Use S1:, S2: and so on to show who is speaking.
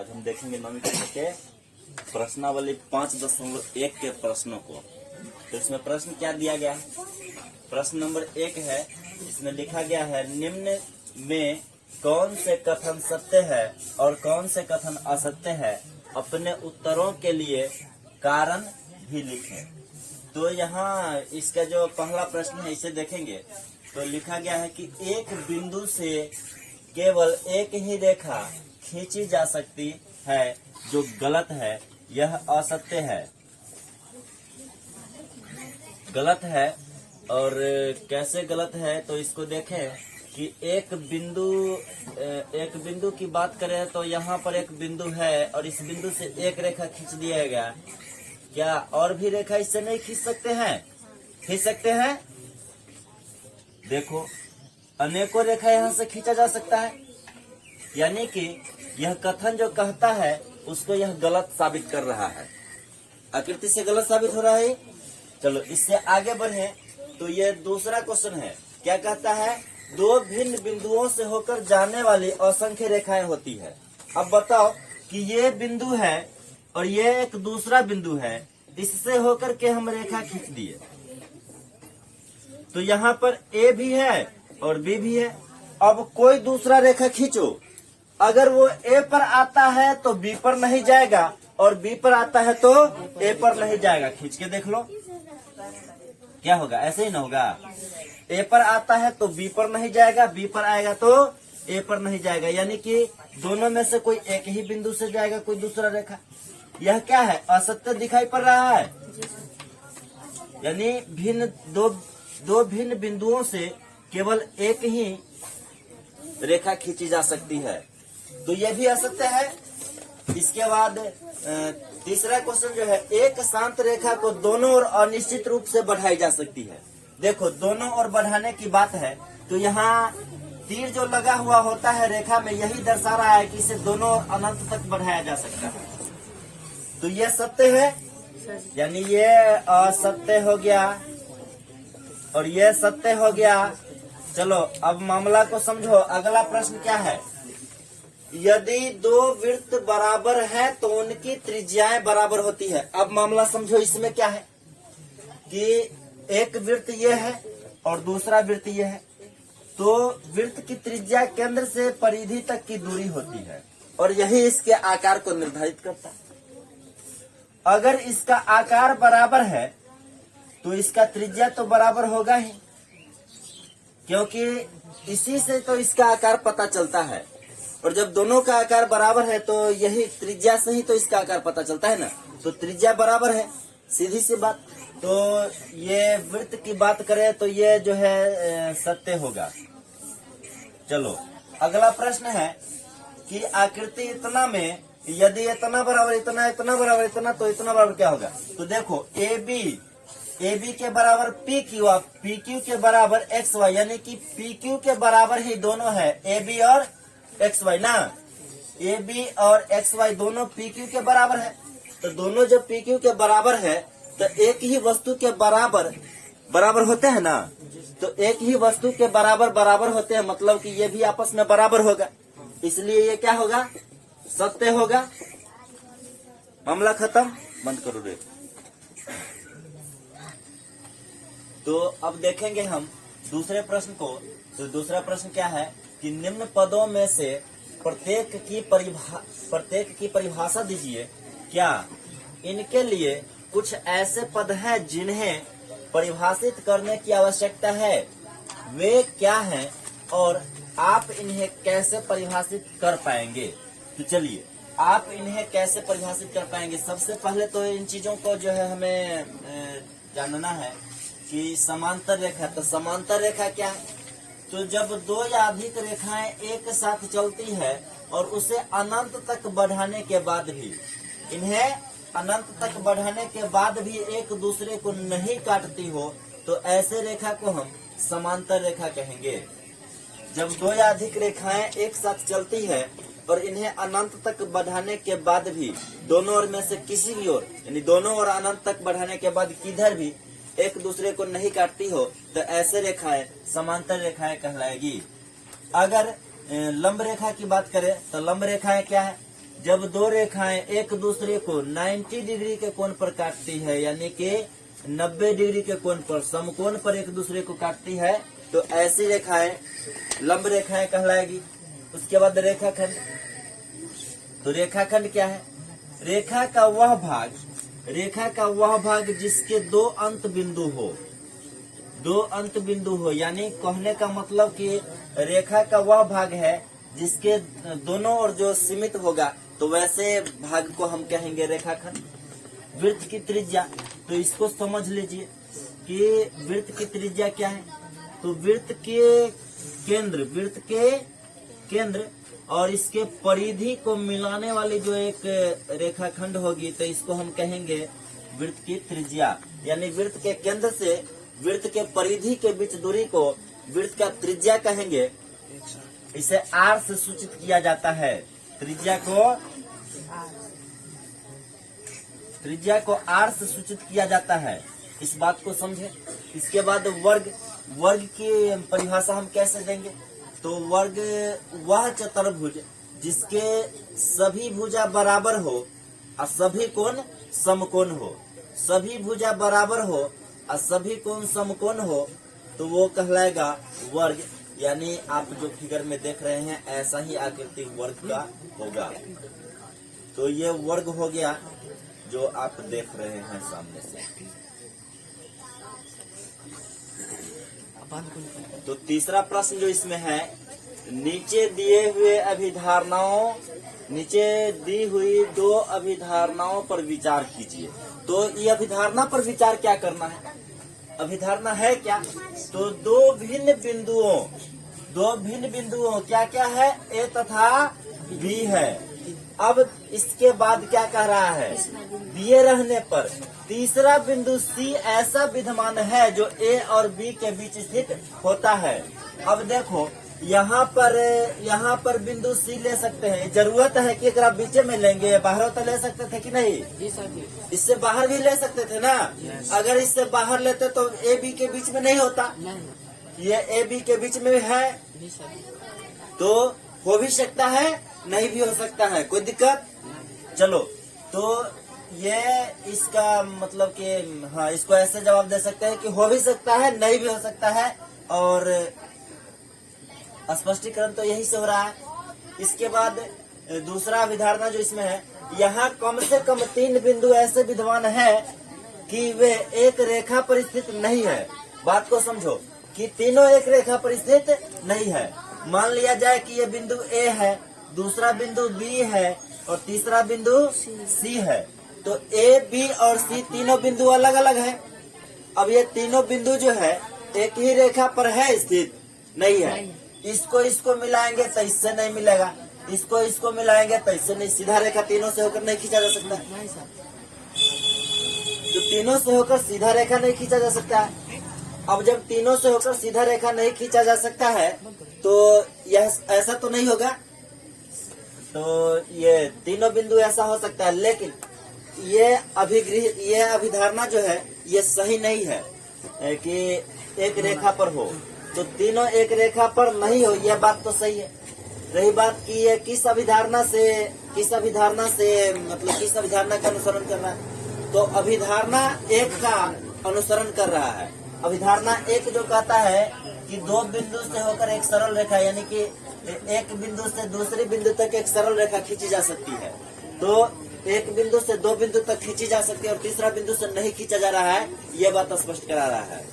S1: आज हम देखेंगे 9वीं कक्षा के प्रश्नावली 5.1 के प्रश्नों को। तो इसमें प्रश्न क्या दिया गया? प्रश्न नंबर 1 है, इसमें लिखा गया है निम्न में कौन से कथन सत्य है और कौन से कथन असत्य है, अपने उत्तरों के लिए कारण भी लिखें। तो यहाँ इसका जो पहला प्रश्न है इसे देखेंगे तो लिखा गया है कि एक बिंदु से केवल एक ही रेखा खींची जा सकती है जो गलत है, यह असत्य है। गलत है और कैसे गलत है तो इसको देखें कि एक बिंदु की बात करें तो यहाँ पर एक बिंदु है और इस बिंदु से एक रेखा खींच दिया गया। क्या और भी रेखा इससे नहीं खींच सकते हैं? खींच सकते हैं। देखो अनेकों रेखा यहाँ से खींचा जा सकता है, यानी कि यह कथन जो कहता है उसको यह गलत साबित कर रहा है, आकृति से गलत साबित हो रहा है। चलो इससे आगे बढ़े तो ये दूसरा क्वेश्चन है। क्या कहता है? दो भिन्न बिंदुओं से होकर जाने वाली असंख्य रेखाएं होती है। अब बताओ कि ये बिंदु है और ये एक दूसरा बिंदु है, इससे होकर के हम रेखा खींच दिए। तो यहाँ पर ए भी है और बी भी है। अब कोई दूसरा रेखा खींचो, अगर वो ए पर आता है तो बी पर नहीं जाएगा और बी पर आता है तो ए पर नहीं जाएगा। खींच के देख लो क्या होगा, ऐसे ही ना होगा। ए पर आता है तो बी पर नहीं जाएगा, बी पर आएगा तो ए पर नहीं जाएगा, यानी कि दोनों में से कोई एक ही बिंदु से जाएगा कोई दूसरा रेखा। यह क्या है? असत्य दिखाई पड़ रहा है, यानी दो भिन्न बिंदुओं से केवल एक ही रेखा खींची जा सकती है, तो यह भी असत्य है। इसके बाद तीसरा क्वेश्चन जो है, एक शांत रेखा को दोनों ओर अनिश्चित रूप से बढ़ाई जा सकती है। देखो दोनों ओर बढ़ाने की बात है तो यहाँ तीर जो लगा हुआ होता है रेखा में, यही दर्शा रहा है कि इसे दोनों ओर अनंत तक बढ़ाया जा सकता है। तो ये सत्य है, यानी ये असत्य हो गया और ये सत्य हो गया। चलो अब मामला को समझो। अगला प्रश्न क्या है? यदि दो वृत्त बराबर है तो उनकी त्रिज्याएं बराबर होती है। अब मामला समझो, इसमें क्या है कि एक वृत्त ये है और दूसरा वृत्त ये है, तो वृत्त की त्रिज्या केंद्र से परिधि तक की दूरी होती है और यही इसके आकार को निर्धारित करता है। अगर इसका आकार बराबर है तो इसका त्रिज्या तो बराबर होगा ही, क्योंकि इसी से तो इसका आकार पता चलता है। और जब दोनों का आकार बराबर है तो यही त्रिज्या से ही तो इसका आकार पता चलता है ना, तो त्रिज्या बराबर है, सीधी सी बात। तो ये वृत्त की बात करें तो ये जो है सत्य होगा। चलो अगला प्रश्न है कि आकृति इतना में यदि इतना बराबर इतना, इतना बराबर इतना, तो इतना बराबर क्या होगा? तो देखो ए बी के बराबर पी क्यू के बराबर एक्स वाई, यानी कि पी क्यू के बराबर ही दोनों है, ए बी और एक्स वाई ना। ए बी और एक्स वाई दोनों पी क्यू के बराबर है, तो दोनों जब पी क्यू के बराबर है तो एक ही वस्तु के बराबर होते हैं ना। तो एक ही वस्तु के बराबर होते हैं, मतलब कि ये भी आपस में बराबर होगा, इसलिए ये क्या होगा? सत्य होगा। मामला खत्म, बंद करो रे। तो अब देखेंगे हम दूसरे प्रश्न को। तो दूसरा प्रश्न क्या है कि निम्न पदों में से प्रत्येक की परिभाषा दीजिए। क्या इनके लिए कुछ ऐसे पद हैं जिन्हें परिभाषित करने की आवश्यकता है? वे क्या हैं और आप इन्हें कैसे परिभाषित कर पाएंगे? तो चलिए, आप इन्हें कैसे परिभाषित कर पाएंगे? सबसे पहले तो इन चीजों को जो है हमें जानना है कि समांतर रेखा। तो समांतर रेखा क्या है? तो जब दो या अधिक रेखाएं एक साथ चलती है और उसे अनंत तक बढ़ाने के बाद भी, इन्हें अनंत तक बढ़ाने के बाद भी एक दूसरे को नहीं काटती हो, तो ऐसे रेखा को हम समांतर रेखा कहेंगे। जब दो या अधिक रेखाएं एक साथ चलती है और इन्हें अनंत तक बढ़ाने के बाद भी दोनों ओर में से किसी भी ओर, यानी दोनों ओर अनंत तक बढ़ाने के बाद किधर भी एक दूसरे को नहीं काटती हो, तो ऐसे रेखाएं समांतर रेखाएं कहलाएगी। अगर लंब रेखा की बात करें तो लंब रेखाएं क्या है? जब दो रेखाएं एक दूसरे को 90 डिग्री के कोण पर काटती है, यानी कि 90 डिग्री के कोण पर, समकोण पर एक दूसरे को काटती है, तो ऐसी रेखाएं लंब रेखाएं कहलाएगी। उसके बाद रेखाखंड। तो रेखाखंड क्या है? रेखा का वह भाग जिसके दो अंत बिंदु हो, यानी कहने का मतलब कि रेखा का वह भाग है जिसके दोनों ओर जो सीमित होगा, तो वैसे भाग को हम कहेंगे रेखाखंड। वृत्त की त्रिज्या, तो इसको समझ लीजिए कि वृत्त की त्रिज्या क्या है। तो वृत्त के केंद्र और इसके परिधि को मिलाने वाली जो एक रेखाखंड होगी, तो इसको हम कहेंगे वृत्त की त्रिज्या। यानी वृत्त के केंद्र से वृत्त के परिधि के बीच दूरी को वृत्त का त्रिज्या कहेंगे। इसे आर से सूचित किया जाता है। त्रिज्या को आर से सूचित किया जाता है। इस बात को समझे। इसके बाद वर्ग की परिभाषा हम कैसे देंगे? तो वर्ग वह चतुर्भुज जिसके सभी भुजा बराबर हो और सभी कोण समकोण हो। सभी भुजा बराबर हो और सभी कोण समकोण हो, तो वो कहलाएगा वर्ग। यानी आप जो फिगर में देख रहे हैं, ऐसा ही आकृति वर्ग का होगा। तो ये वर्ग हो गया जो आप देख रहे हैं सामने से। तो तीसरा प्रश्न जो इसमें है, नीचे दी हुई दो अभिधारणाओं पर विचार कीजिए। तो ये अभिधारणा पर विचार क्या करना है? अभिधारणा है क्या? तो दो भिन्न बिंदुओं क्या क्या है? ए तथा बी है। अब इसके बाद क्या कह रहा है? दिए रहने पर तीसरा बिंदु सी ऐसा विद्यमान है जो ए और बी के बीच स्थित होता है। अब देखो, यहाँ पर बिंदु सी ले सकते हैं। जरूरत है कि अगर बीच में लेंगे, बाहर तो ले सकते थे कि नहीं? इससे बाहर भी ले सकते थे ना। अगर इससे बाहर लेते तो ए बी के बीच में नहीं होता। ये ए बी के बीच में है, तो हो भी सकता है, नहीं भी हो सकता है। कोई दिक्कत? चलो, तो ये इसका मतलब कि हाँ, इसको ऐसे जवाब दे सकते हैं कि हो भी सकता है, नहीं भी हो सकता है। और स्पष्टीकरण तो यही से हो रहा है। इसके बाद दूसरा अभिधारणा जो इसमें है, यहाँ कम से कम 3 बिंदु ऐसे विद्यमान है कि वे एक रेखा पर स्थित नहीं है। बात को समझो कि तीनों एक रेखा पर स्थित नहीं है। मान लिया जाए कि ये बिंदु ए है, दूसरा बिंदु बी है और तीसरा बिंदु सी है। तो ए, बी और सी तीनों बिंदु अलग अलग है। अब ये तीनों बिंदु जो है एक ही रेखा पर है स्थित नहीं है। इसको मिलाएंगे तो इससे नहीं मिलेगा, इसको मिलाएंगे तो इससे नहीं। सीधा रेखा तीनों से होकर नहीं खींचा जा सकता। तो तीनों से होकर सीधा रेखा नहीं खींचा जा सकता है। अब जब तीनों से होकर सीधा रेखा नहीं खींचा जा सकता है, तो यह ऐसा तो नहीं होगा। तो ये तीनों बिंदु ऐसा हो सकता है, लेकिन ये अभिधारणा जो है ये सही नहीं है कि एक रेखा पर हो। तो तीनों एक रेखा पर नहीं हो, यह बात तो सही है। रही बात की ये किस अभिधारणा से मतलब किस अभिधारणा का अनुसरण कर रहा है, तो अभिधारणा एक का अनुसरण कर रहा है। अभिधारणा एक जो कहता है कि दो बिंदु से होकर एक सरल रेखा, यानी कि एक बिंदु से दूसरे बिंदु तक एक सरल रेखा खींची जा सकती है। तो एक बिंदु से दो बिंदु तक खींची जा सकती है और तीसरा बिंदु से नहीं खींचा जा रहा है, ये बात स्पष्ट करा रहा है।